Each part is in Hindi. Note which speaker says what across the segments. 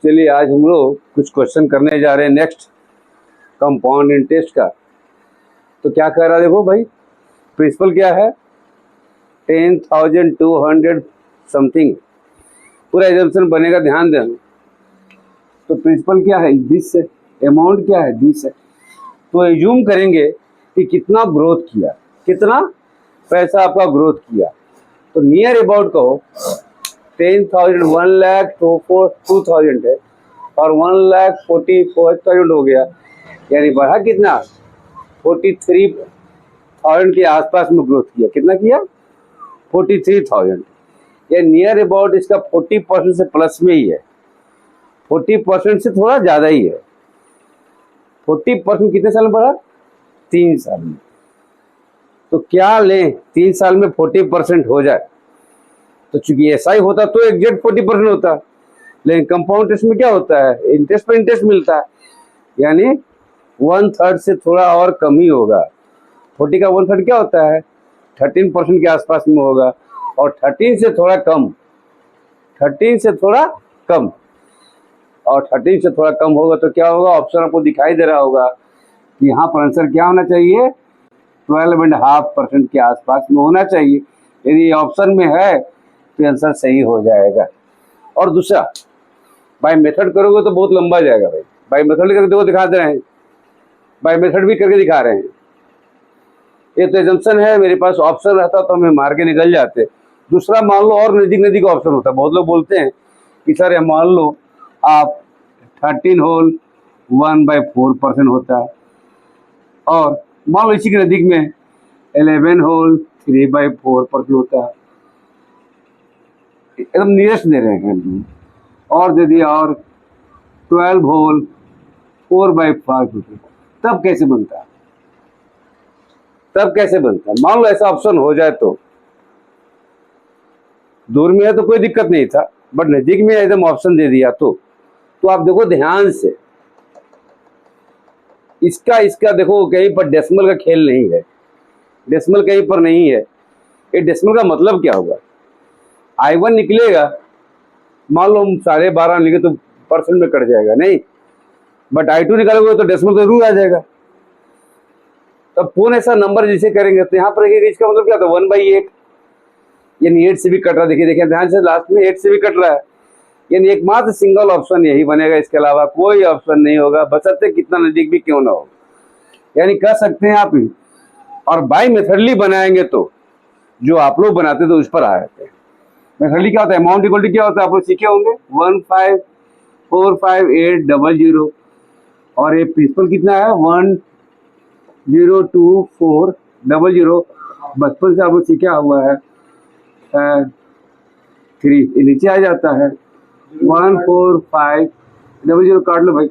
Speaker 1: चलिए आज हम लोग कुछ क्वेश्चन करने जा रहे हैं नेक्स्ट कंपाउंड इंटरेस्ट का। तो क्या कह रहा है देखो भाई, प्रिंसिपल क्या है 10,200 समथिंग, पूरा एजम्पशन बनेगा, ध्यान देना। तो प्रिंसिपल क्या है दिस है, अमाउंट क्या है दिस है। तो एज्यूम करेंगे कि कितना ग्रोथ किया, कितना पैसा आपका ग्रोथ किया। तो नियर अबाउट कहो 10,000, 1,02,000 है और 1,44,000 हो गया, यानी बढ़ा कितना 43,000 के आसपास में ग्रोथ किया। कितना किया 43,000, या नियर अबाउट इसका 40% से प्लस में ही है, 40% से थोड़ा ज़्यादा ही है। 40% कितने साल में बढ़ा, 3 साल में। तो क्या लें 3 साल में 40% हो जाए, तो चूंकि ऐसा ही होता तो एग्जैक्ट 40% होता, लेकिन कंपाउंड इंटरेस्ट में क्या होता है इंटरेस्ट पर इंटरेस्ट मिलता है, यानी 1/3 से थोड़ा और कम ही होगा। 40 का 1/3 क्या होता है 13% के आसपास में होगा, और 13 से थोड़ा कम, 13 से थोड़ा कम, और 13 से थोड़ा कम होगा तो क्या होगा, ऑप्शन आपको दिखाई दे रहा होगा कि यहाँ पर आंसर क्या होना चाहिए 12.5% के आसपास में होना चाहिए। यदि ऑप्शन में है तो आंसर सही हो जाएगा। और दूसरा बाय मेथड करोगे तो बहुत लंबा जाएगा भाई, बाय मेथड करके देखो दिखा दे रहे हैं, बाय मेथड भी करके दिखा रहे हैं। ये तो एजम्पशन है, मेरे पास ऑप्शन रहता तो हमें मार के निकल जाते। दूसरा मान लो और नज़दीक नज़दीक ऑप्शन होता है। बहुत लोग बोलते हैं कि सर मान लो आप 13 होल 1/4% होता है, और मान लो इसी के नज़दीक में 11 होल 3/4% होता है, एकदम नियरेस्ट दे रहे हैं। और दे दिया और 12 होल 4/5 होता है, तब कैसे बनता है, तब कैसे बनता है। मान लो ऐसा ऑप्शन हो जाए तो, दूर में है तो कोई दिक्कत नहीं था, बट नज़दीक में एकदम ऑप्शन दे दिया तो आप देखो ध्यान से, इसका देखो कहीं पर डेसिमल का खेल नहीं है, डेसिमल कहीं पर नहीं है। ये डेसिमल का मतलब क्या होगा, I1 निकलेगा, मान लो हम 12.5 लिखे तो परसेंट में कट जाएगा नहीं, बट I2 निकालोगे तो डेसिमल का रूल आ जाएगा। तब कौन ऐसा नंबर जिसे करेंगे तो यहाँ पर इसका मतलब क्या था 1/8, यानी 8 से भी कट रहा है। देखिए ध्यान से, लास्ट में 8 से भी कट रहा है, यानी एकमात्र सिंगल ऑप्शन यही बनेगा, इसके अलावा कोई ऑप्शन नहीं होगा, बशर्ते कितना नजदीक भी क्यों ना हो। यानी कह सकते हैं आप ही, और बाय मेथडली बनाएंगे तो जो आप लोग बनाते थे उस पर आ जाते हैं। मेथडली क्या होता है, अमाउंट इक्वल टू क्या होता है आप लोग सीखे होंगे 1545800, और ये प्रिंसिपल कितना है 102400, बचपन से आप लोग सीखा हुआ है 3, नीचे आ जाता है 14500, काट लो भाई,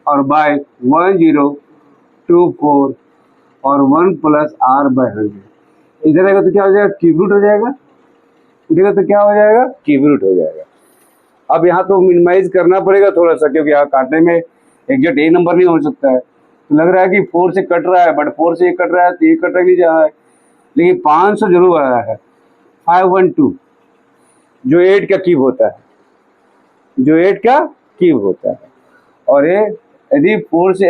Speaker 1: और बाय 1024 और 1 + r/100। इधर आएगा तो क्या हो जाएगा क्यूब रूट हो जाएगा, इधर तो क्या हो जाएगा क्यूब रूट हो जाएगा। अब यहाँ तो मिनिमाइज करना पड़ेगा थोड़ा सा, क्योंकि यहाँ काटने में एग्जैक्ट एक नंबर नहीं हो सकता है। तो लग रहा है कि 4 से कट रहा है, बट 4 से ये कट रहा है तो ये कट नहीं जा रहा है, लेकिन 500 जरूर आ रहा है। 512 जो 8 का क्यूब होता है, जो 8 का क्यूब होता है, और ये यदि 4 से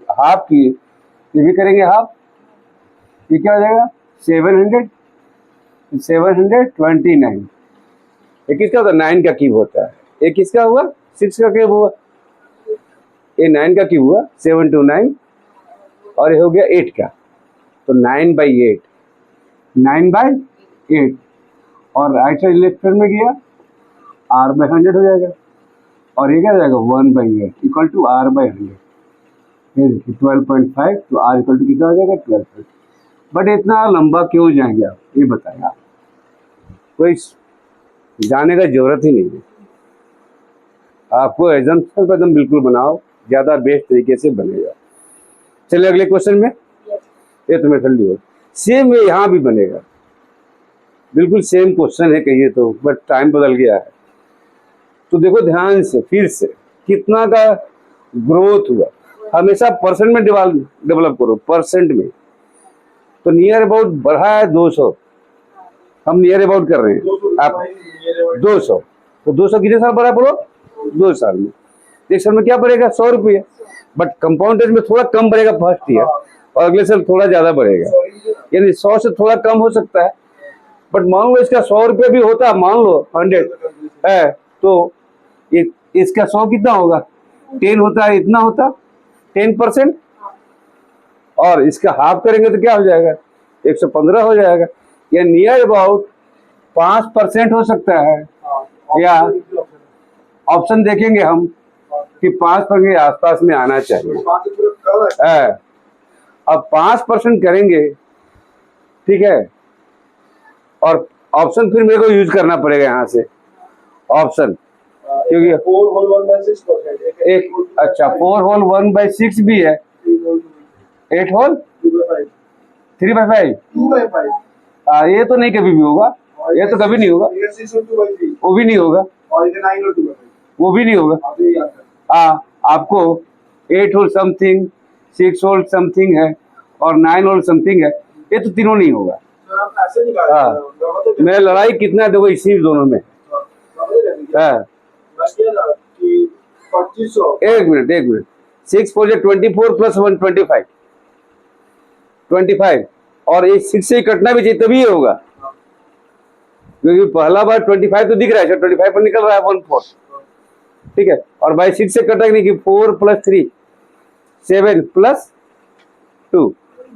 Speaker 1: हाफ की ये भी करेंगे हाफ, ये क्या हो जाएगा 729। ये किसका होता है 9 का क्यूब होता है, ये किसका हुआ 6 का क्यूब हुआ, ये 9 का क्यूब हुआ 729, और ये हो गया 8 का, तो 9/8, 9/8, और राइट साइड लेफ्ट साइड में गया r/100 हो जाएगा, और ये क्या हो जाएगा 1/8 इक्वल टू r/100, ये देखिए 12.5, तो r इक्वल टू कितना हो जाएगा 12। बट इतना लंबा क्यों जाएंगे आप, ये बताएं आप, कोई जाने का जरूरत ही नहीं है। आपको एग्जाम्पल पर एकदम बिल्कुल बनाओ, ज़्यादा बेस्ट तरीके से बनेगा। चलिए अगले क्वेश्चन में, ये तो मेथड ली हो, सेम वे यहाँ भी बनेगा, बिल्कुल सेम क्वेश्चन है कहिए तो, बट टाइम बदल गया है। तो देखो ध्यान से फिर से, कितना का ग्रोथ हुआ, हमेशा परसेंट में डेवलप करो, परसेंट में। तो नियर अबाउट बढ़ा है 200, हम नियर अबाउट कर रहे हैं आप 200, तो 200 कितने साल बढ़ा बोलो? 2 साल में। एक साल में क्या बढ़ेगा? 100 रुपये। बट कंपाउंड इंटरेस्ट में थोड़ा कम बढ़ेगा फर्स्ट ईयर, और अगले साल थोड़ा ज्यादा बढ़ेगा, यानी 100 से थोड़ा कम हो सकता है। बट मान लो इसका 100 रुपये भी होता, मान लो 100 है, तो इसका 100 कितना होगा? 10 होता है, इतना होता 10%, और इसका हाफ करेंगे तो क्या हो जाएगा? 115 हो जाएगा, या नियर अबाउट 5% हो सकता है, या ऑप्शन देखेंगे हम कि 5% के आसपास में आना चाहिए। अब 5% करेंगे, ठीक है, और ऑप्शन फिर मेरे को यूज करना पड़ेगा यहाँ से ऑप्शन, क्योंकि
Speaker 2: 4 होल 1/6%
Speaker 1: एक, अच्छा 4 होल 1/6 भी है, 8 होल 3/5,
Speaker 2: 2/5।
Speaker 1: ये तो नहीं कभी भी होगा, ये तो कभी नहीं होगा,
Speaker 2: 6 और 2/3,
Speaker 1: वो भी नहीं होगा,
Speaker 2: और इधर 9 और 2/5,
Speaker 1: वो भी नहीं होगा।
Speaker 2: आप ये याद करें।
Speaker 1: आपको 8 होल समथिंग, 6 होल समथिंग है, और 9 होल समथिंग है, ये तो तीनों नहीं होगा।
Speaker 2: सर आप ऐसे निकाल रहे हैं,
Speaker 1: मैं लड़ाई कितना देखो इसी दोनों में।
Speaker 2: कि 2500।
Speaker 1: एक मिनट 6 4 24 प्लस 1 25, और ये 6 से कटना भी चाहिए तभी ये होगा, क्योंकि पहला बार 25 तो दिख रहा है, 25 पर निकल रहा है 1/4, ठीक है, और बाई 6 से कटा नहीं कि 4 + 3 7 + 2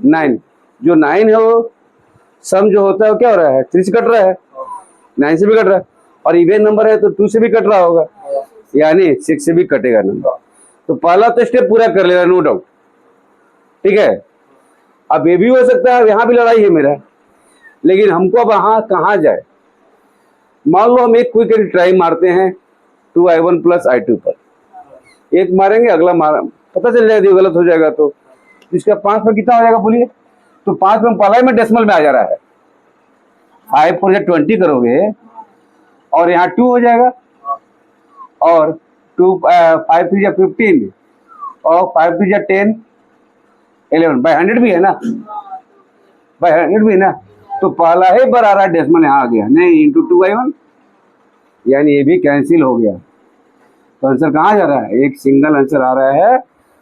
Speaker 1: 9, जो 9 है वो सम जो होता है वो क्या हो रहा है? 3 से कट रहा है, 9 से भी कट रहा है, और इवन नंबर है तो 2 से भी कट रहा होगा, यानी 6 से भी कटेगा नंबर। तो पहला तो स्टेप पूरा कर लेगा, नो डाउट, ठीक है। अब ये भी हो सकता है यहाँ भी लड़ाई है मेरा, लेकिन हमको अब यहाँ कहाँ जाए? मान लो हम एक क्विक ट्राई मारते हैं 2i1 + i2 पर, एक मारेंगे, अगला मार पता चल जाएगा, गलत हो जाएगा तो इसका 5 पर कितना हो जाएगा बोलिए? तो 5 में पहला ही में डेसिमल में आ जा रहा है, 5 4 20 करोगे, और यहाँ 2 हो जाएगा, और 5 3 15, और 5 3 10 11 बाई 100 भी है ना, बाई 100 भी है ना, तो पहला ही बार आ रहा है डेसिमल, यहाँ आ गया नहीं, इंटू 2i1, यानी ये भी कैंसिल हो गया। तो आंसर कहाँ जा रहा है? एक सिंगल आंसर आ रहा है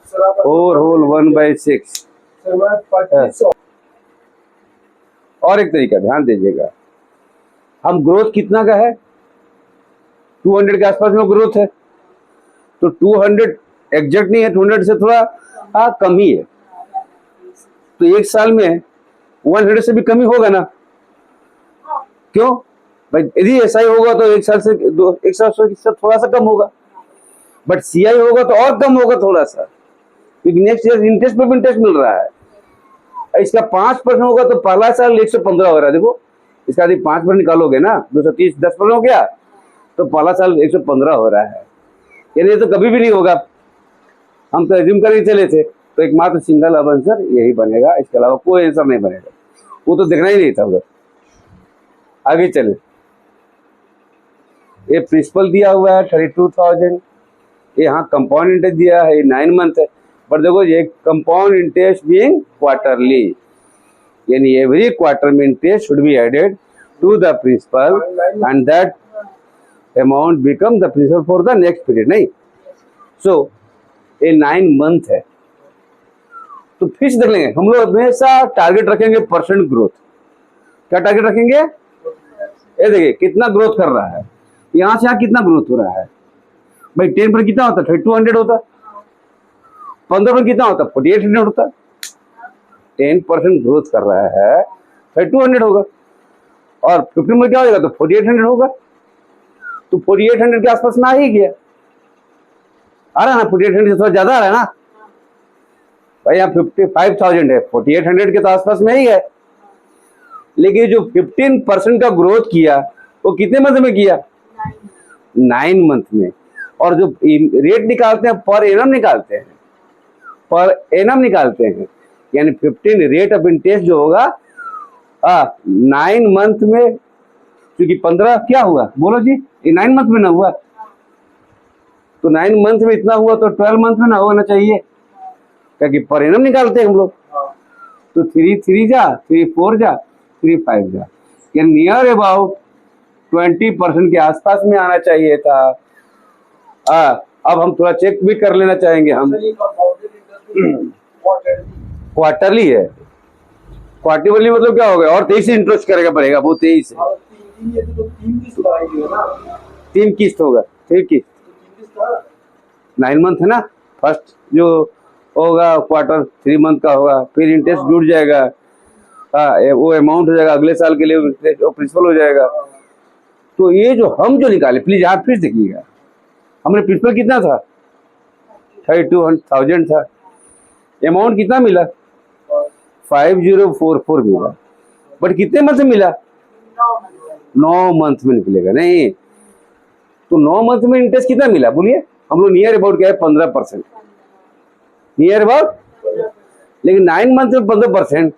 Speaker 1: 4 होल 1/6।
Speaker 2: सर मैं 2500।
Speaker 1: और एक तरीका ध्यान दीजिएगा, हम ग्रोथ कितना का है? 200 के आसपास में ग्रोथ है, तो 200 एग्जैक्ट नहीं है, 200 से थोड़ा कम ही है, तो एक साल में 100 से भी कमी होगा ना? क्यों भाई? यदि ऐसा ही होगा तो एक साल से एक साल से थोड़ा सा कम होगा, बट सीआई होगा तो और कम होगा थोड़ा सा, क्योंकि नेक्स्ट ईयर इंटरेस्ट पे भी इंटरेस्ट मिल रहा है। इसका 5% होगा तो पहला साल 115 हो रहा है, देखो इसका यदि 5% निकालोगे ना, 230 10% हो गया, तो पहला साल 115 हो रहा है, यानी ये तो कभी भी नहीं होगा। हम तो एज्यूम कर ही चले थे, तो एकमात्र सिंगल अब आंसर यही बनेगा, इसके अलावा कोई आंसर नहीं बनेगा, वो तो देखना ही नहीं था उधर। आगे चले, ये प्रिंसिपल दिया हुआ है 32,000, यहाँ कंपाउंड इंटरेस्ट दिया है 9 मंथ है, पर देखो ये कंपाउंड इंटरेस्ट बीइंग क्वार्टरली, यानी एवरी क्वार्टर में interest should be added to the principal and that amount become the principal for the next period, नहीं? सो ये 9 मंथ है, तो फिक्स देख लेंगे हम लोग, हमेशा टारगेट रखेंगे परसेंट ग्रोथ। क्या टारगेट रखेंगे? ये देखिए कितना ग्रोथ कर रहा है, यहाँ से यहाँ कितना ग्रोथ हो रहा है भाई? 10 पर कितना होता? 3200 होता, 15 पर कितना होता? 4800 होता। 10% ग्रोथ कर रहा है, 3200 होगा, और 15 में क्या हो जाएगा? तो 4800 होगा, तो 4800 के आसपास में आ ही गया, आ रहा है ना? 4800 से थोड़ा ज्यादा आ रहा है ना भाई, यहाँ 55,000 है, 4800 के तो आसपास में ही है, लेकिन जो 15% का ग्रोथ किया वो कितने मंथ में किया? 9 मंथ में। और जो रेट निकालते हैं पर एनम निकालते हैं, पर एनम निकालते हैं, यानी 15 रेट ऑफ इंटरेस्ट जो होगा 9 मंथ में, क्योंकि 15 क्या हुआ बोलो जी? ये 9 मंथ में ना हुआ, तो 9 मंथ में इतना हुआ तो 12 मंथ में ना होना चाहिए, क्योंकि पर एनम निकालते हैं हम लोग। तो 3 3 जा, 3 4 जा, 3 5 जा, यानी नियर अबाउट 20% के आसपास में आना चाहिए था। अब हम थोड़ा चेक भी कर लेना चाहेंगे हम।
Speaker 2: सर ये कंपाउंडेड इंटरेस्ट
Speaker 1: क्वार्टरली है। क्वार्टरली मतलब क्या हो गया, और 23 इंटरेस्ट करेगा पड़ेगा, वो 23 है।
Speaker 2: और तीन ये तो तीन किस्त आएगी ना,
Speaker 1: 3 किस्त होगा, 3 किस्त,
Speaker 2: तीन किस्त था
Speaker 1: 9 मंथ है ना। फर्स्ट जो होगा क्वार्टर 3 मंथ का होगा, फिर इंटरेस्ट जुड़ जाएगा। वो अमाउंट हो जाएगा अगले साल के लिए, इंटरेस्ट और प्रिंसिपल हो जाएगा। तो ये जो हम जो निकाले, प्लीज आप फिर देखिएगा, हमने प्रिंसिपल कितना था, 32,000 था। अमाउंट कितना मिला, 5044 मिला। बट कितने मंथ में मिला, 9 मंथ में निकलेगा नहीं। तो 9 मंथ में इंटरेस्ट कितना मिला बोलिए, हम लोग नियर अबाउट क्या है 15%, नियर अबाउट। लेकिन 9 मंथ में 15%,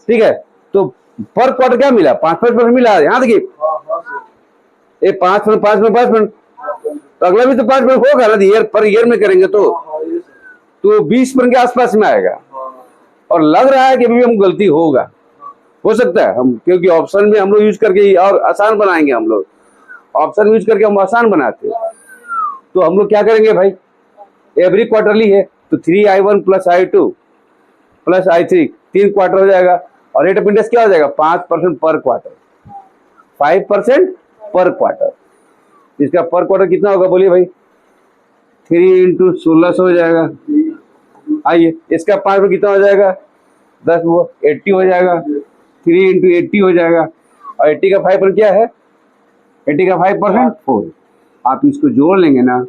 Speaker 1: ठीक है। तो पर क्वार्टर क्या मिला, 5% मिला। यहाँ देखिए, ये 5%, तो अगला भी तो 5% होगा ना, ईयर पर ईयर में करेंगे तो 20% के आसपास में आएगा। और लग रहा है कि अभी हम गलती होगा, हो सकता है हम, क्योंकि ऑप्शन में हम लोग यूज करके और आसान बनाएंगे। हम लोग ऑप्शन यूज करके हम आसान बनाते हैं। तो हम लोग क्या करेंगे भाई, एवरी क्वार्टरली है तो 3I1 plus I2 plus I3, 3 quarter हो जाएगा। और रेट ऑफ इंटरेस्ट क्या हो जाएगा, 5% पर क्वार्टर, 5% पर क्वार्टर। इसका पर क्वार्टर कितना होगा बोलिए भाई, 3 इंटू 1600 हो जाएगा। आइए इसका 5 में कितना हो जाएगा, 10 वो 80 हो जाएगा, 3 इंटू 80 हो जाएगा। और 80 का 5% क्या है, 80 का 5% 4। आप इसको जोड़ लेंगे ना,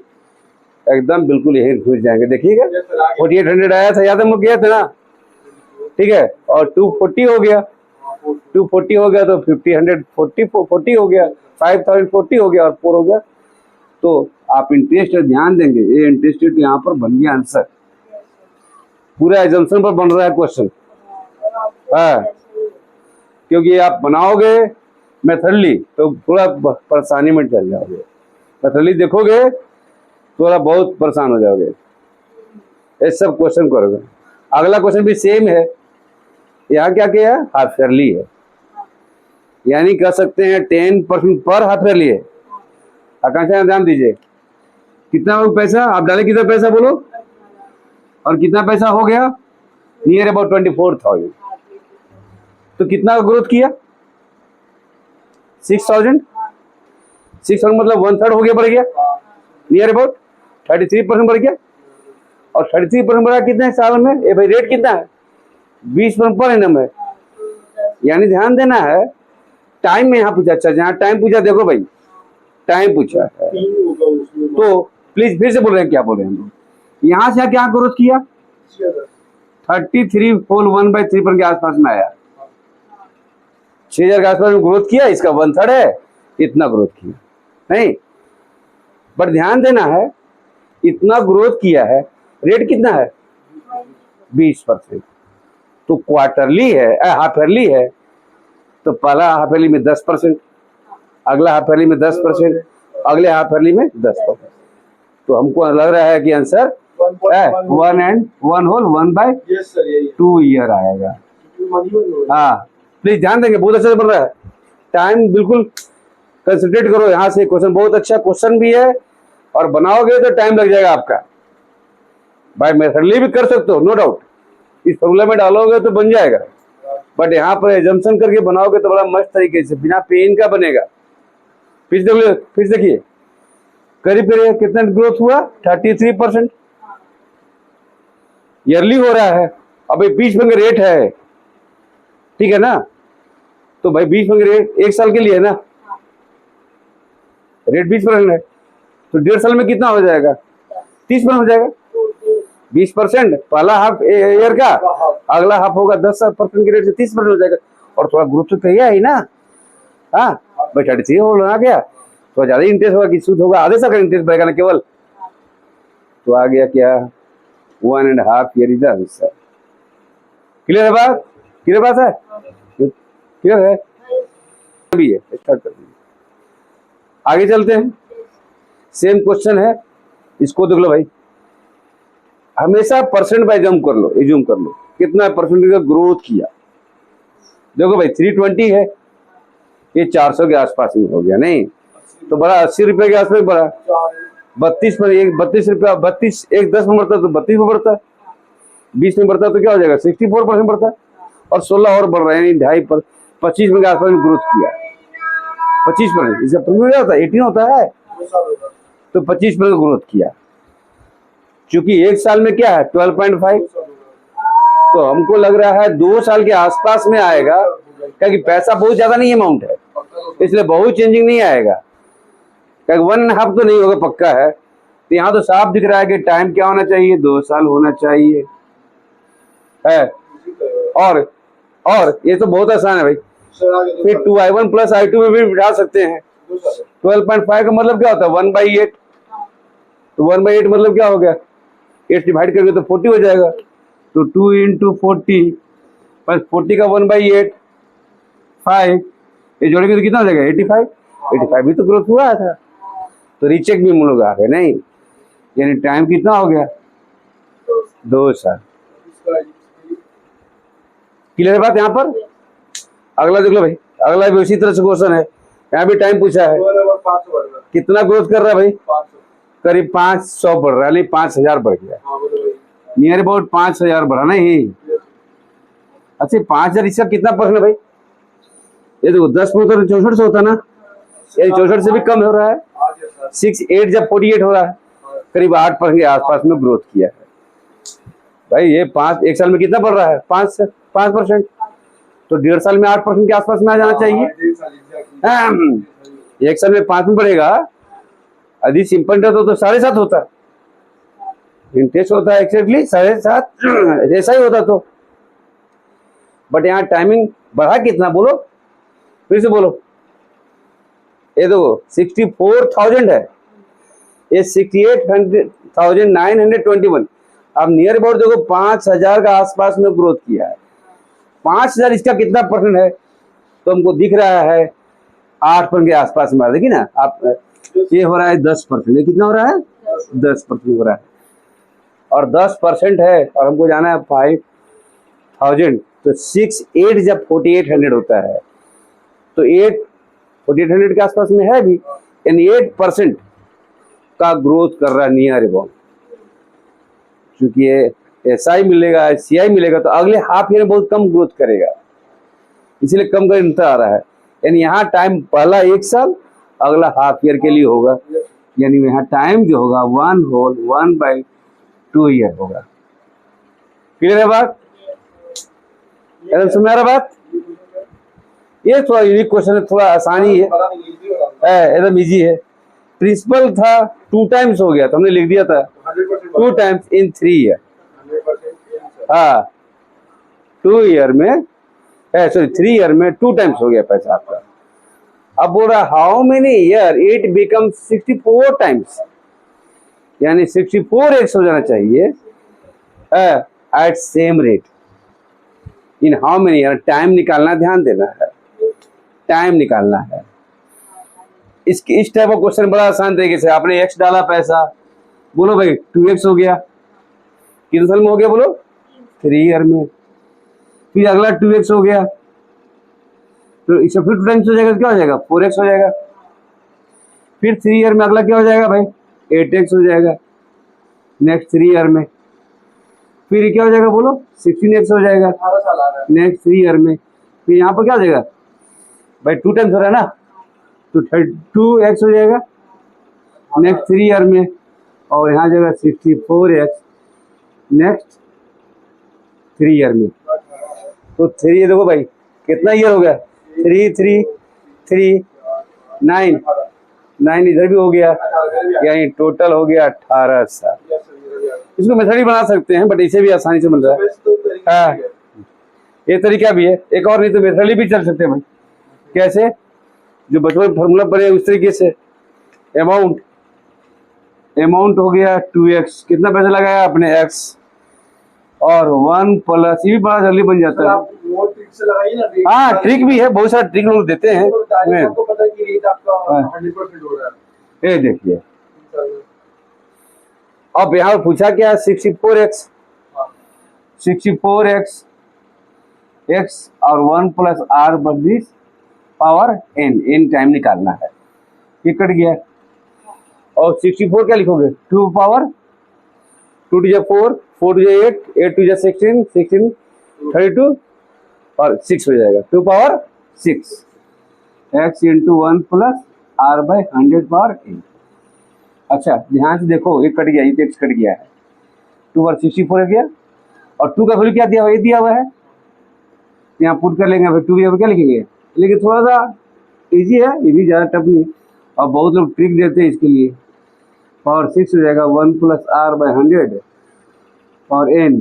Speaker 1: एकदम बिल्कुल यही घुस जाएंगे। देखिएगा 4800 आया था, याद हम लोग गया था ना, ठीक है। और 240 हो गया, 240 हो गया तो 40 हो गया, 5040 हो गया और 4 हो गया। तो आप इंटरेस्ट ध्यान देंगे, ये इंटरेस्ट रेट यहाँ पर बन गया आंसर, पूरा एजम्पशन पर बन रहा है क्वेश्चन। क्योंकि आप बनाओगे मेथडली तो थोड़ा परेशानी में चल जाओगे, मेथडली देखोगे थोड़ा बहुत परेशान हो जाओगे। ये सब क्वेश्चन करोगे। अगला क्वेश्चन भी सेम है, यहाँ क्या किया, हाफ ईयरली है, यानी कह सकते हैं 10% पर हाफ ईयरली है। आकांक्षा ध्यान दीजिए, कितना हो पैसा आप डाले, कितना पैसा बोलो, और कितना पैसा हो गया, नियर अबाउट 24,000। तो कितना ग्रोथ किया, 6,000 मतलब 1/3 हो गया, बढ़ गया, नियर अबाउट 33% बढ़ गया। और 33% बढ़ा कितने साल में, ये भाई रेट कितना है, 20% पर एनम है। यानी ध्यान देना है, टाइम में यहाँ पूछा, अच्छा जहाँ टाइम पूछा देखो भाई, टाइम पूछा है तो प्लीज फिर से बोल रहे हैं, क्या बोल रहे हैं हम लोग, यहाँ से क्या ग्रोथ किया, 33 के आसपास में आया, 6,000 के आसपास में ग्रोथ किया। इसका 1/3 है, इतना ग्रोथ किया नहीं। बट ध्यान देना है, इतना ग्रोथ किया है, रेट कितना है 20%। तो क्वार्टरली है, हाफ ईयरली है, तो पहला हाफ ईयरली में 10%, अगला हाफ ईयरली में 10%, अगले हाफ ईयरली में 10%। तो हमको लग रहा है कि आंसर 1/2 ईयर आएगा। हाँ प्लीज ध्यान देंगे, बहुत अच्छा बन रहा है, टाइम बिल्कुल कंसंट्रेट करो। यहाँ से क्वेश्चन बहुत अच्छा क्वेश्चन भी है, और बनाओगे तो टाइम लग जाएगा आपका। भाई मेथडली भी कर सकते हो, नो डाउट, इस फॉर्मूला में डालोगे तो बन जाएगा। बट यहाँ पर एजम्पशन करके बनाओगे तो बड़ा मस्त तरीके से, बिना पेन का बनेगा। फिर देखिए करीब करीब कितना ग्रोथ हुआ, 33% ईयरली हो रहा है। अब 20% रेट है, ठीक है ना, तो भाई 20% रेट 1 साल के लिए है ना, रेट 20% है, तो 1.5 साल में कितना हो जाएगा, 30% हो जाएगा। 20% पहला हाफ ईयर का, अगला हाफ होगा 10% के रेट से 30% हो जाएगा। और थोड़ा ग्रुप तो चाहिए ही ना, हाँ भाई 33 हो आ गया तो ज्यादा इंटरेस्ट होगा कि सूद होगा, आधे साल का इंटरेस्ट बढ़ेगा ना केवल। तो आ गया क्या, 1.5 year is the answer. Clear है बात, क्लियर बात है, क्लियर है भी है। स्टार्ट कर दीजिए, आगे चलते हैं। सेम क्वेश्चन है, इसको देख लो भाई, हमेशा परसेंट बाय जम कर लो, एज्यूम कर लो कितना परसेंटेज का ग्रोथ किया। देखो भाई 320 है, ये 400 के आसपास में हो गया, नहीं तो बड़ा 80 रुपए के आसपास बढ़ा। 32 पर एक 32 रुपया, 32 एक 10 में बढ़ता तो 32 में बढ़ता, 20 में बढ़ता तो क्या हो जाएगा 64% बढ़ता, और 16 और बढ़ रहे हैं, 2.5 पर 25 में के आसपास में ग्रोथ किया। 25%, इसका प्रीमियम होता है 18 होता है,
Speaker 2: 2 साल होगा,
Speaker 1: तो 25% ग्रोथ किया। क्योंकि एक साल में क्या है 12.5,
Speaker 2: 2 साल होगा।
Speaker 1: तो हमको लग रहा है 2 साल के आसपास में आएगा, क्योंकि पैसा बहुत ज्यादा नहीं अमाउंट है, इसलिए बहुत चेंजिंग नहीं आएगा। 1.5 तो नहीं होगा, पक्का है। तो यहाँ तो साफ दिख रहा है कि टाइम क्या होना चाहिए, 2 साल होना चाहिए है। और ये तो बहुत आसान है भाई,
Speaker 2: सर आगे 2
Speaker 1: फिर
Speaker 2: साल,
Speaker 1: 2i1 प्लस i2 में भी बिठा सकते हैं।
Speaker 2: 2 साल
Speaker 1: 12.5 का मतलब क्या होता है 1/8, तो 1/8 मतलब क्या हो गया, 8 डिवाइड करेंगे तो 40 हो जाएगा, तो 2 × 40 प्लस 40 का 1/8 5, ये जोड़ेंगे तो कितना हो जाएगा 85 भी तो ग्रोथ हुआ था। तो रीचेक भी हम लोग आ गए, नहीं यानी टाइम कितना हो गया 2 साल।
Speaker 2: इसका
Speaker 1: क्लियर बात यहाँ पर। अगला देख लो भाई, अगला भी उसी तरह से क्वेश्चन है, यहाँ भी टाइम पूछा है,
Speaker 2: 500 बढ़ रहा है,
Speaker 1: कितना ग्रोथ कर रहा है भाई,
Speaker 2: 500।
Speaker 1: करीब 500 बढ़ रहा है, नहीं 5000 बढ़ गया,
Speaker 2: हाँ बोलो भाई,
Speaker 1: नियर अबाउट 5000 बढ़ा नहीं। अच्छा 5000 इसका कितना परसेंट है भाई, ये देखो 10 में तो 64 से होता ना, ये 64 से भी कम हो रहा है,
Speaker 2: आज है सर,
Speaker 1: 6 8 जब 48 हो रहा है, करीब 8% के आसपास में ग्रोथ किया है भाई। ये 5 एक साल में कितना बढ़ रहा है 5%, तो 1.5 साल में 8% के आसपास में आ जाना चाहिए।
Speaker 2: 1.5 साल एग्जैक्टली।
Speaker 1: एक साल में 5 में बढ़ेगा, यदि सिंपल रहता तो 7.5 होता, इंटरेस्ट होता है एक्जेक्टली 7.5 ऐसा ही होता तो, बट यहाँ टाइमिंग बढ़ा कितना बोलो, फिर से बोलो। ये देखो 64,000 है, ये 68,921, अब नियर अबाउट देखो 5,000 का आसपास में ग्रोथ किया है। 5,000 इसका कितना परसेंट है, तो हमको दिख रहा है 8% के आसपास में। देखिए ना आप, ये हो रहा है 10%, ये कितना हो रहा है 10% हो रहा है, और 10% है, और हमको जाना है 5,000, तो 6 8 जब 4800 होता है, तो 4800 के आसपास में है भी, यानी 8% का ग्रोथ कर रहा है नियर अबाउट। क्योंकि ये SI मिलेगा, CI मिलेगा, तो अगले हाफ ईयर में बहुत कम ग्रोथ करेगा, इसलिए कम का इंतर आ रहा है। यानी यहाँ टाइम पहला 1 साल, अगला हाफ ईयर के लिए होगा, यानी यहाँ टाइम जो होगा 1/2 ईयर होगा। क्लियर है बात, एकदम समझ आ रहा बात। ये थोड़ा यूनिक क्वेश्चन है, थोड़ा आसानी है,
Speaker 2: पता नहीं easy होगा,
Speaker 1: एकदम इजी है। प्रिंसिपल था 2 टाइम्स हो गया, तो हमने लिख दिया था
Speaker 2: 100%
Speaker 1: 2 टाइम्स इन 3 ईयर।
Speaker 2: 100%
Speaker 1: हाँ 2 ईयर में, सॉरी 3 ईयर में 2 टाइम्स हो गया पैसा आपका। अब बोल रहा how many year it become 64 times, यानी 64x हो जाना चाहिए at same rate in how many year. Time निकालना, ध्यान देना है, टाइम निकालना है। इस टाइप का क्वेश्चन बड़ा आसान तरीके से, आपने x डाला पैसा, बोलो भाई 2x हो गया, कितने साल में हो गया बोलो 3 ईयर में, फिर अगला 2x हो गया, तो इससे फिर 2 टाइम्स हो जाएगा, तो क्या हो जाएगा 4x हो जाएगा, फिर 3 ईयर में अगला क्या हो जाएगा भाई 8x हो जाएगा, नेक्स्ट 3 ईयर में, फिर क्या हो जाएगा बोलो 16x हो जाएगा
Speaker 2: 18 साल आ रहा है,
Speaker 1: नेक्स्ट 3 ईयर में, फिर यहाँ पर क्या हो जाएगा भाई 2 टाइम्स हो रहा है ना, तो 2x हो जाएगा नेक्स्ट 3 ईयर में, और यहाँ जाएगा 64x नेक्स्ट 3 ईयर में। तो 3 ये देखो भाई कितना ईयर हो गया 3 3 3 9 9 इधर भी हो गया, यानी टोटल हो गया 18 साल। इसको मेथड ही बना सकते हैं, बट इसे भी आसानी से मिल रहा है। हाँ ये तरीका भी है एक और, नहीं तो मेथड भी चल सकते हैं भाई। कैसे, जो बचपन में फॉर्मूला बने उस तरीके से। अमाउंट हो गया 2x, कितना पैसा लगाया आपने x, और 1 प्लस, ये भी बड़ा जल्दी बन जाता है।
Speaker 2: वो ट्रिक से लगाइए ना, रेट
Speaker 1: हाँ ट्रिक भी है, बहुत सारा ट्रिक लोग देते हैं।
Speaker 2: आपको पता है कि रेट आपका
Speaker 1: हाँ।
Speaker 2: 100% हो रहा है।
Speaker 1: ये देखिए अब यहाँ पर पूछा क्या 64x, 64x x और 1 plus r but this, power n time निकालना है। ये कट गया। और 64 क्या लिखोगे, 2 पावर 2 टू 4, 4 टू 8, 8 टू 16, 16 32 और 6 हो जाएगा, 2 power 6 x into 1 plus r by 100 power n। अच्छा ध्यान से देखो, ये कट गया, ये x कट गया है, 2 बार 64 हो गया। और 2 का वैल्यू क्या दिया हुआ, ये दिया हुआ है, यहाँ पुट कर लेंगे, फिर 2 यहाँ पे क्या लिखेंगे। लेकिन थोड़ा सा इजी है, ये भी ज़्यादा टफ नहीं। और बहुत लोग ट्रिक देते हैं इसके लिए। पावर 6 हो जाएगा 1 प्लस r बाई 100 और n,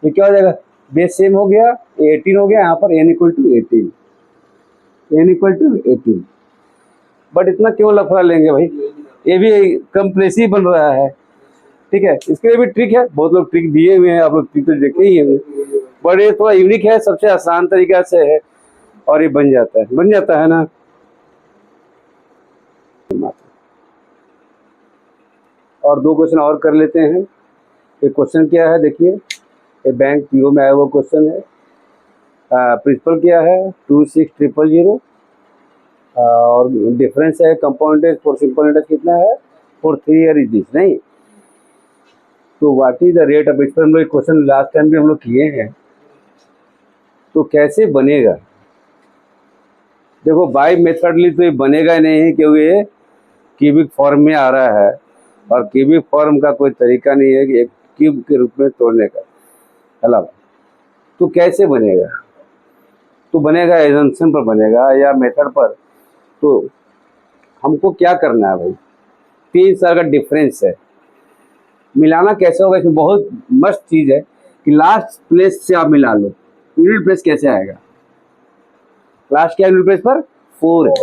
Speaker 1: ये क्या हो जाएगा, बेस सेम हो गया, 18 हो गया यहाँ पर, n equal to 18, n equal to 18। But इतना क्यों लफड़ा लेंगे भाई, ये भी कंप्रेसिव बन रहा है, ठीक है। इसके लिए भी ट्रिक है, बहुत लोग ट्रिक दिए हुए हैं, आप लोग ट्रिक तो देखे ही हैं, बट ये थोड़ा यूनिक है, सबसे आसान तरीका से है और ये बन जाता है ना। और 2 क्वेश्चन और कर लेते हैं। ये क्वेश्चन क्या है देखिए, ये बैंक पीओ में आया हुआ क्वेश्चन है। प्रिंसिपल क्या है 26000 और डिफरेंस है compound interest for simple interest कितना है, फॉर 3 ईयर इज दिस, नहीं। तो what is the rate of, इस पर हम लोग क्वेश्चन लास्ट टाइम भी हम लोग किए हैं। तो कैसे बनेगा, देखो बाय मेथडली तो ये बनेगा नहीं, क्योंकि ये क्यूबिक फॉर्म में आ रहा है और क्यूबिक फॉर्म का कोई तरीका नहीं है कि एक क्यूब के रूप में तोड़ने का अलावा। तो कैसे बनेगा, तो बनेगा एजम्पशन पर बनेगा या मेथड पर। तो हमको क्या करना है भाई, 3 साल का डिफरेंस है, मिलाना कैसे होगा, इसमें बहुत मस्त चीज़ है कि लास्ट प्लेस से आप मिला लो। यूनिट प्लेस कैसे आएगा, लास्ट क्या यूनिट प्लेस पर 4 है,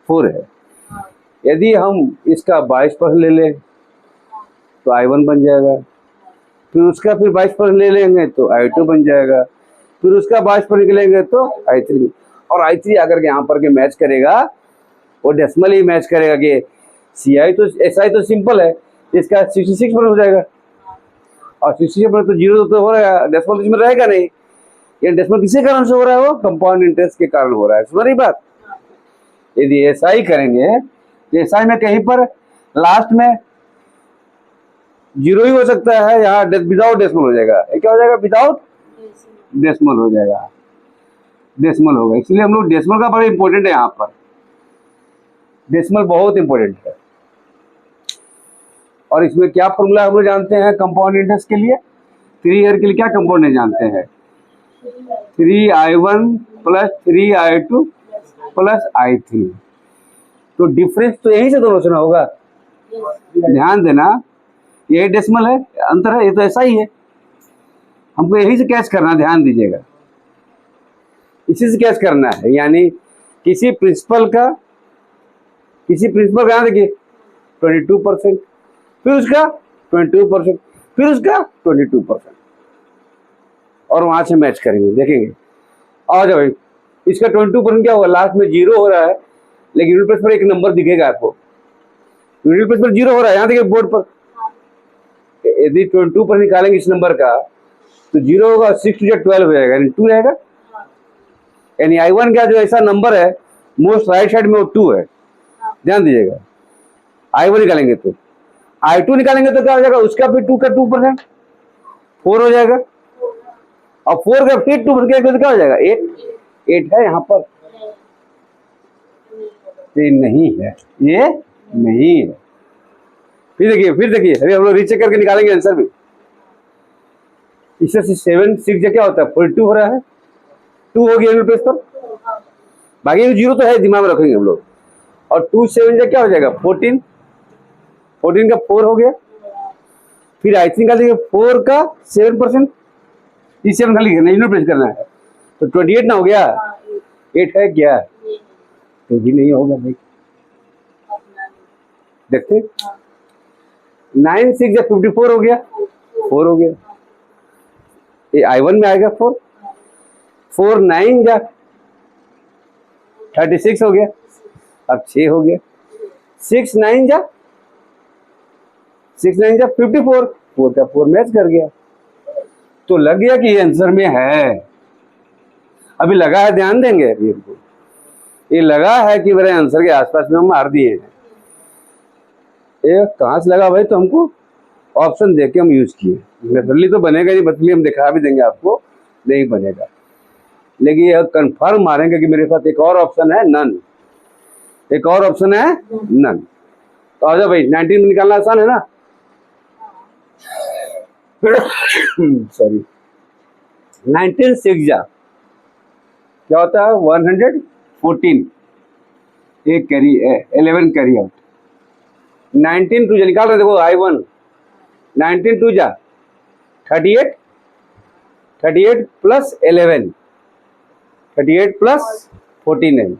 Speaker 1: 4 है। यदि हम इसका 22% ले लें तो I1 बन जाएगा, फिर उसका फिर 22% ले लेंगे तो I2 बन जाएगा, फिर उसका 22% निकलेंगे तो I3। और I3 आकर के यहाँ पर के मैच करेगा, वो डेसिमल ही मैच करेगा कि CI तो SI तो सिंपल है, इसका 66% हो जाएगा। और 66% तो 0 तो हो रहा है, डेसिमल तो इसमें रहेगा नहीं। ये डेसिमल किसी कारण से हो रहा है, वो कंपाउंड इंटरेस्ट के कारण हो रहा है, समझ रही बात। यदि SI करेंगे तो SI में कहीं पर लास्ट में 0 ही हो सकता है, यहाँ विदाउट डेसिमल हो जाएगा। ये क्या हो जाएगा, विदाउट डेसिमल हो जाएगा, डेसिमल होगा। इसलिए हम लोग डेसिमल का बड़ा इंपॉर्टेंट है, यहाँ पर डेसिमल बहुत इंपॉर्टेंट है। और इसमें क्या फॉर्मूला हम लोग जानते हैं कंपाउंड इंटरेस्ट के लिए, 3 ईयर के लिए क्या कंपाउंड नहीं जानते हैं, 3I1 plus 3I2 plus I3। तो डिफरेंस तो यही से दोनों से ना होगा, ध्यान देना, ये डेसिमल है, अंतर है, ये तो ऐसा ही है, हमको यही से कैच करना, ध्यान दीजिएगा, इसी से कैच करना है। यानी किसी प्रिंसिपल का यहाँ देखिए 22%, फिर उसका 22%, फिर उसका 22%, और वहां से मैच करेंगे, देखेंगे। आ जाओ भाई, इसका 22% क्या होगा, लास्ट में 0 हो रहा है, लेकिन यूनिट प्लेस पर एक नंबर दिखेगा आपको, यूनिट प्लेस पर 0 हो रहा है, यहाँ देखिए बोर्ड पर। यदि 22% निकालेंगे इस नंबर का तो 0 होगा, 6 टू 12 हो जाएगा, यानी 2 रहेगा। यानी I1 का जो ऐसा नंबर है मोस्ट राइट साइड में वो 2 है, ध्यान दीजिएगा। I1 निकालेंगे तो I2 निकालेंगे तो क्या हो जाएगा, उसका भी 2 का 2%, 4 हो जाएगा, और 4 का फिर 2% तो क्या हो जाएगा, 8 है यहाँ पर। ये नहीं है, ये नहीं है। फिर देखिए अभी हम लोग रीचेक करके निकालेंगे आंसर भी। इससे 7 6 क्या होता है, 42 हो रहा है, 2 हो गया यूनिट प्लेस पर, बाकी 0 तो है, दिमाग में रखेंगे हम लोग। और 2 7 क्या हो जाएगा, 14 का 4 हो गया। फिर I3 निकाल देंगे, 4 का 7%, इस 7 खाली यूनिट प्लेस करना है, तो 28 ना हो गया, 8 है क्या, तो भी नहीं होगा भाई। देखते 9 6 या 54 हो गया, 4 हो गया, ये I1 में आएगा 4, 4 9 या 36 हो गया, अब 6 हो गया, 6 9 या 54, 4 का 4 मैच कर गया, तो लग गया कि ये आंसर में है। अभी लगा है, ध्यान देंगे अभी हमको, ये लगा है कि मेरे आंसर के आसपास में हम मार दिए हैं। ये कहाँ से लगा भाई, तो हमको ऑप्शन देख के हम यूज किए। नेचुरली तो बनेगा नहीं, बदली हम दिखा भी देंगे आपको, नहीं बनेगा, लेकिन ये कंफर्म मारेंगे कि मेरे पास एक और ऑप्शन है नन, एक और ऑप्शन है नन। तो आ जाओ भाई, 19 में निकालना आसान है ना। सॉरी, 19 6 जा क्या होता है 114, एक कैरी 11 कैरी आउट। 19 2 जा निकाल रहे, देखो I1 19 2 जा 38, 38 प्लस 11, 38 प्लस 49,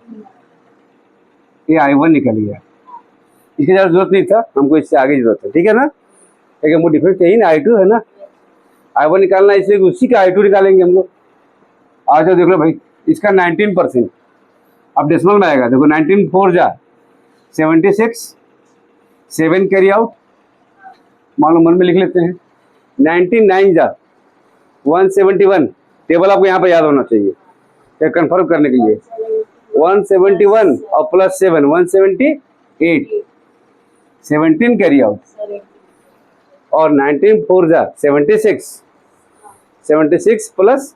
Speaker 1: ये I1 निकल गया। इसकी ज़्यादा जरूरत नहीं था, हमको इससे आगे जरूरत है, ठीक है ना। लेकिन हमको डिफरेंस यही ना, I2 है ना, I1 निकालना, इसलिए उसी का I2 निकालेंगे हम लोग। आ जाओ देख लो भाई, इसका 19%, अब डेसिमल में आएगा, देखो 19 4 जा 76, 7 कैरी आउट, मान लो मन में लिख लेते हैं। 99 जा 171, टेबल आपको यहाँ पर याद होना चाहिए कंफर्म करने के लिए। 171 और प्लस 7 178, 17 कैरी आउट, और 19 4 जा 76, 76 प्लस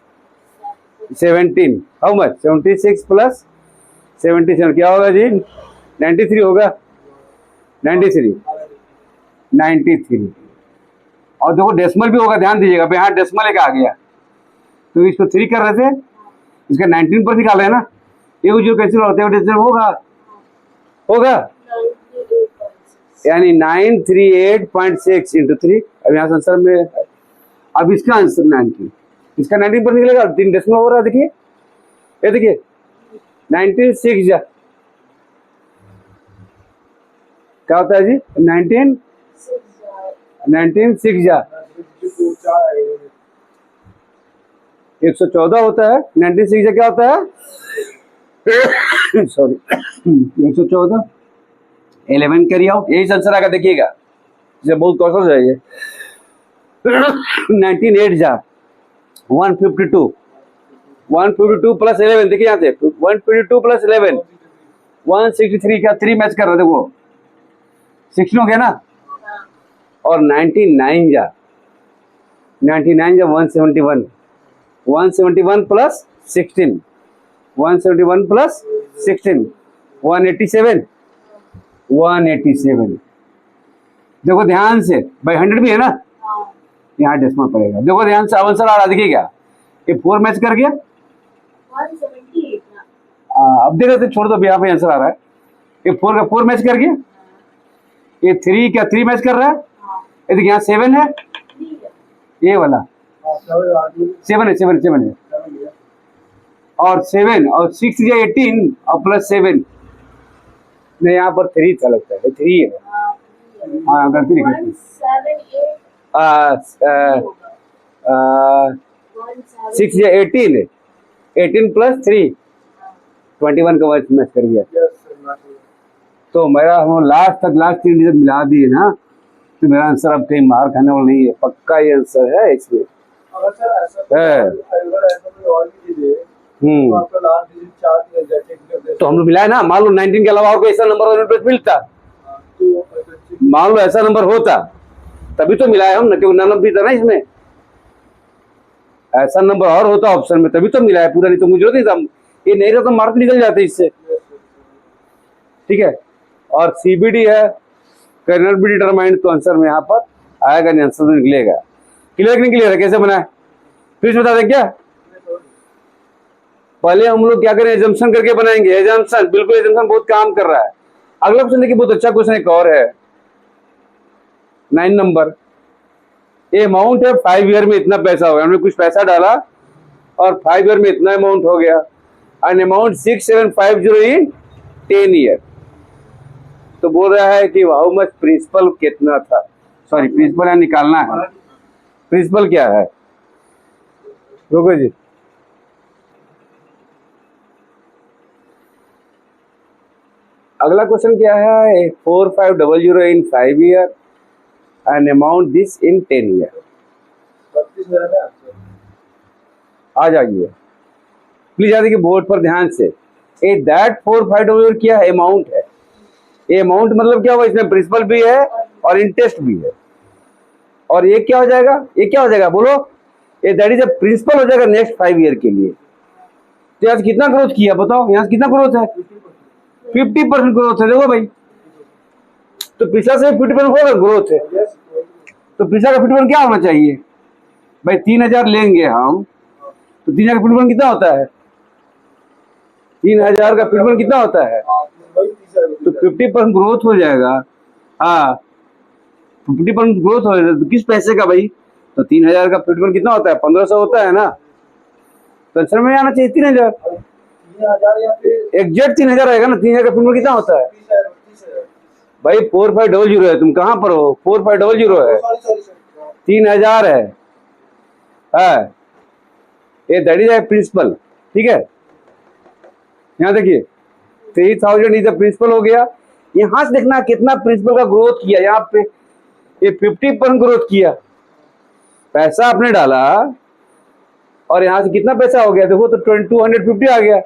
Speaker 1: 17 हाउ मच, 76 प्लस 77 क्या होगा जी, 93 होगा, 93 93। और देखो डेसिमल भी होगा, ध्यान दीजिएगा, यहाँ डेसिमल एक आ गया, तो इसको 3 कर रहे थे, इसका 19 पर निकाल रहे हैं ना, ये जो कैंसिल होते हैं डेसिमल होगा, होगा यानी 938.6 इंटू 3। अब यहाँ आंसर में, अब इसका आंसर 19, इसका 19 पर निकलेगा, 3 डेसिमल हो रहा है, देखिए ये देखिए 19 6 जा क्या होता है जी, 19 6 जा 114 होता है, 19 6 जा क्या होता है सॉरी 114, 11 कैरी आउट, यही आंसर आएगा, देखिएगा इसे बहुत कौशल जाइए। 19 8 जा 152, 152 प्लस 11, देखिए यहाँ से 152 प्लस 11 163 का 3 मैच कर रहे थे, वो 16 हो गया ना। और 99 जा 171, 171 प्लस 16, 171 प्लस 16 187, 187। देखो ध्यान से भाई, 100 भी है ना, यहाँ डेसिमल पड़ेगा, देखो ध्यान से आंसर आ रहा, देखिए क्या ये 4 मैच कर गया,
Speaker 3: 178 ना।
Speaker 1: अब देख रहे थे, छोड़ दो, यहाँ पे आंसर आ रहा है, ये 4 का 4 मैच कर गया, ये 3 क्या 3 मैच कर रहा है, ये देखिए यहाँ 7 है, ये वाला 7 है, 7 है, और 7 और 6 या 18 और प्लस 7, नहीं यहाँ पर 3 था लगता है, 3 है, हाँ गलती नहीं करती, 6 या 18 है, 18 प्लस 3 21 का वर्ष मैच कर गया। तो मेरा हम लास्ट तक लास्ट 3 डिजिट मिला दिए ना, तो मेरा आंसर अब कहीं मार खाने वाला नहीं है, पक्का ये आंसर है इसमें है। तो हम लोग मिलाए ना, मान लो 19 के अलावा और कोई ऐसा नंबर मिलता, मान लो ऐसा नंबर होता तभी तो मिलाए हम ना, क्योंकि नन भी था ना इसमें, ऐसा नंबर और होता ऑप्शन में तभी तो मिलाया पूरा, नहीं तो मुझे नहीं था, ये नहीं रहता मार्क निकल जाते इससे, ठीक है। और सीबीडी है, कैन बी डिटरमाइंड, तो आंसर में यहाँ पर आएगा नहीं, आंसर तो निकलेगा। क्लियर नहीं क्लियर है, कैसे बनाए फिर बता दें क्या, पहले हम लोग क्या करें, एजम्पशन करके बनाएंगे, एजम्पशन, बिल्कुल एजम्पशन बहुत काम कर रहा है। अगला क्वेश्चन देखिए, बहुत अच्छा क्वेश्चन एक और है, 9 नंबर, ये अमाउंट है 5 ईयर में इतना पैसा हो गया, हमने कुछ पैसा डाला और 5 ईयर में इतना अमाउंट हो गया, एन अमाउंट 6750 इन 10 ईयर। तो बोल रहा है कि हाउ मच प्रिंसिपल कितना था, सॉरी प्रिंसिपल यहाँ निकालना है, प्रिंसिपल क्या है, रुको जी, अगला क्वेश्चन क्या है, 4500 in 5 year and amount this in 10 year. आ जाइए प्लीज, आ देखिए बोर्ड पर ध्यान से, ये दैट 4500 क्या है, अमाउंट है। ये अमाउंट मतलब क्या हुआ, इसमें प्रिंसिपल भी है और इंटरेस्ट भी है। और ये क्या हो जाएगा, ये क्या हो जाएगा बोलो, ये दैट इज अ प्रिंसिपल हो जाएगा नेक्स्ट 5 ईयर के लिए। तो यहाँ से कितना ग्रोथ किया बताओ, यहाँ से कितना ग्रोथ है, 50% ग्रोथ है। देखो भाई, तो पिछला से 50% होगा ग्रोथ है,
Speaker 2: Yes.
Speaker 1: तो पिछला का 50% क्या होना चाहिए भाई, 3000 लेंगे हम, तो 3000 का 50% कितना होता है, 3000 का 50% कितना होता है,
Speaker 2: वही 30,000
Speaker 1: तो 50% ग्रोथ हो जाएगा। हाँ, 50% ग्रोथ हो जाएगा, तो किस पैसे का भाई, तो 3000 का 50% कितना होता है, 1500 होता है ना। तो आंसर में आना चाहिए 3000,
Speaker 2: 3,000 या फिर
Speaker 1: एग्जैक्ट 3000 आएगा ना। 3000 का 50% कितना होता है
Speaker 2: 30,000
Speaker 1: भाई, 4500 है। तुम कहाँ पर हो, 4500 है,
Speaker 2: सॉरी
Speaker 1: 3000 है। ये दैट इज प्रिंसिपल, ठीक है। यहाँ देखिए 3000 इज द प्रिंसिपल हो गया। यहाँ से देखना कितना प्रिंसिपल का ग्रोथ किया, यहाँ पे ये 50% ग्रोथ किया, पैसा आपने डाला और यहाँ से कितना पैसा हो गया देखो, तो 2250 आ गया,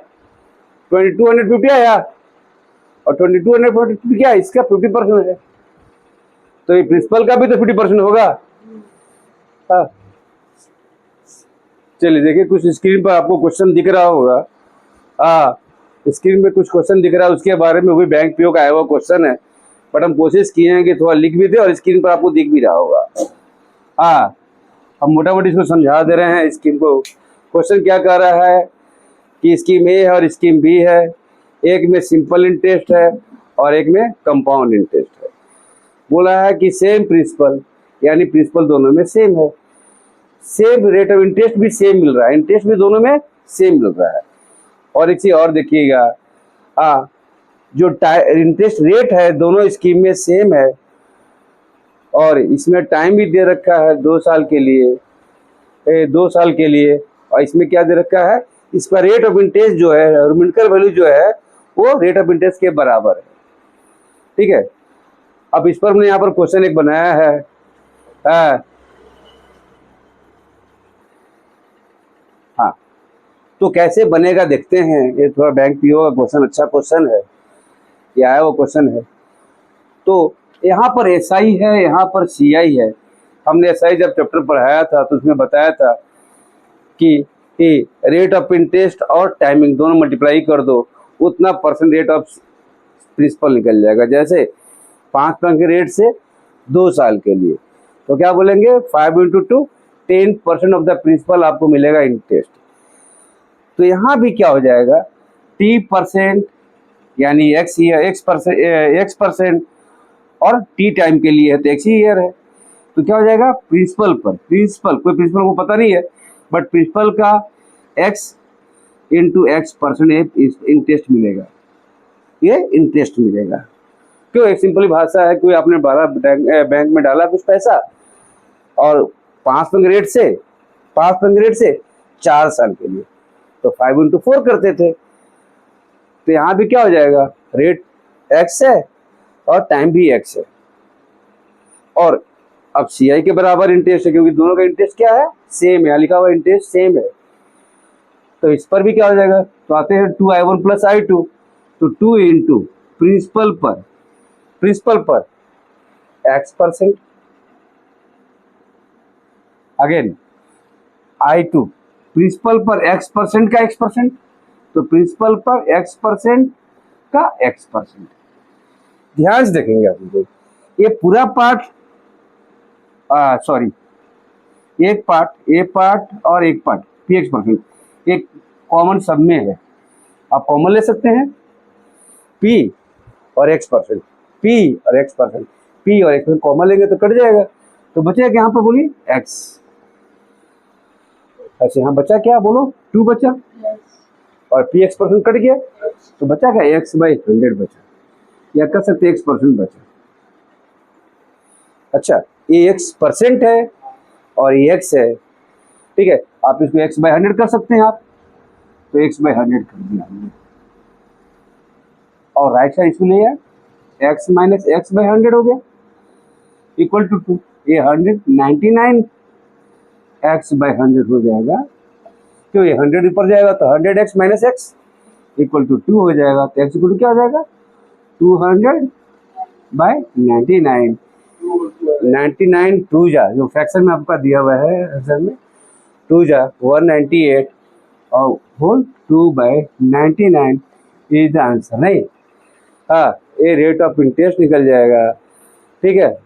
Speaker 1: 2250 आया, और 2250 क्या है, इसका 50% है, तो ये प्रिंसिपल का भी तो 50% होगा। हाँ, चलिए देखिए, कुछ स्क्रीन पर आपको क्वेश्चन दिख रहा होगा। हाँ, स्क्रीन पे कुछ क्वेश्चन दिख रहा है, उसके बारे में, वही बैंक पीओ का आया हुआ क्वेश्चन है, बट हम कोशिश किए हैं कि थोड़ा लिख भी दे और स्क्रीन पर आपको दिख भी रहा होगा। हाँ, हम मोटा मोटी इसको समझा दे रहे हैं स्कीम को। क्वेश्चन क्या कह रहा है कि स्कीम ए है और स्कीम बी है, एक में सिंपल इंटरेस्ट है और एक में कंपाउंड इंटरेस्ट है। बोला है कि सेम प्रिंसिपल, यानी प्रिंसिपल दोनों में सेम है, सेम रेट ऑफ इंटरेस्ट भी सेम मिल रहा है, इंटरेस्ट भी दोनों में सेम मिल रहा है। और एक चीज और देखिएगा, हाँ, जो इंटरेस्ट रेट है दोनों स्कीम में सेम है, और इसमें टाइम भी दे रखा है 2 साल के लिए, 2 साल के लिए, और इसमें क्या दे रखा है, इसका रेट ऑफ इंटरेस्ट जो है, नॉमिनल वैल्यू जो है वो रेट ऑफ इंटरेस्ट के बराबर है, ठीक है। अब इस पर हमने यहाँ पर क्वेश्चन एक बनाया है, हाँ, तो कैसे बनेगा देखते हैं। ये थोड़ा बैंक पीओ का क्वेश्चन, अच्छा क्वेश्चन है, ये आया वो क्वेश्चन है। तो यहाँ पर एसआई है, यहाँ पर सीआई है। हमने एसआई जब चैप्टर पढ़ाया था तो उसमें बताया था कि रेट ऑफ इंटरेस्ट और टाइमिंग दोनों मल्टीप्लाई कर दो, उतना परसेंट रेट ऑफ प्रिंसिपल निकल जाएगा। जैसे 5% के रेट से 2 साल के लिए, तो क्या बोलेंगे, 5 × 2 10% ऑफ द प्रिंसिपल आपको मिलेगा इंटरेस्ट। तो यहाँ भी क्या हो जाएगा, T% यानी x परसेंट, और टी टाइम के लिए है तो x ही ईयर है, तो क्या हो जाएगा, प्रिंसिपल पर, प्रिंसिपल कोई प्रिंसिपल को पता नहीं है, बट प्रिंसिपल का x × x% इंटरेस्ट मिलेगा, ये इंटरेस्ट मिलेगा। क्यों, एक सिंपली भाषा है, कोई आपने बैंक में डाला कुछ पैसा और 5% रेट से 4 साल के लिए, तो 5 × 4 करते थे। तो यहाँ भी क्या हो जाएगा, रेट x है और टाइम भी x है, और अब CI के बराबर इंटरेस्ट है, क्योंकि दोनों का इंटरेस्ट क्या है, सेम है, लिखा हुआ इंटरेस्ट सेम है। तो इस पर भी क्या हो जाएगा, तो आते हैं 2I1 + I2, तो 2 × प्रिंसिपल पर x%, अगेन I2 प्रिंसिपल पर x% का x%, तो प्रिंसिपल पर x% का x%। ध्यान से देखेंगे आप लोग, ये पूरा पार्ट, सॉरी, एक पार्ट ए पार्ट और एक पार्ट px%, एक कॉमन सब में है, आप कॉमन ले सकते हैं, p और x%, p और x% कॉमन लेंगे तो कट जाएगा, तो बचेगा यहाँ पर बोलिए x। अच्छा, यहाँ बचा क्या, बोलो 2 बचा, और px% कट गया, तो बचा क्या, x/100 बचा, या कर सकते x% बचा। अच्छा, ये x% है और ये x है, ठीक है, आप इसको x/100 कर सकते हैं आप, तो x/100 कर दिया हमने, और राइट साइड इसको ले आए, x - x/100 हो गया इक्वल टू 2, ये 199 x/100 हो जाएगा, क्यों, ये 100 ऊपर जाएगा तो 100x - x, इक्वल टू 2 हो जाएगा। तो x इक्वल टू क्या हो जाएगा 200/99। 99 टू जा जो फ्रैक्शन में आपका दिया हुआ है आंसर में 2 जा 198 और होल 2/99 इज द आंसर। नहीं हाँ, ये रेट ऑफ इंटरेस्ट निकल जाएगा। ठीक है।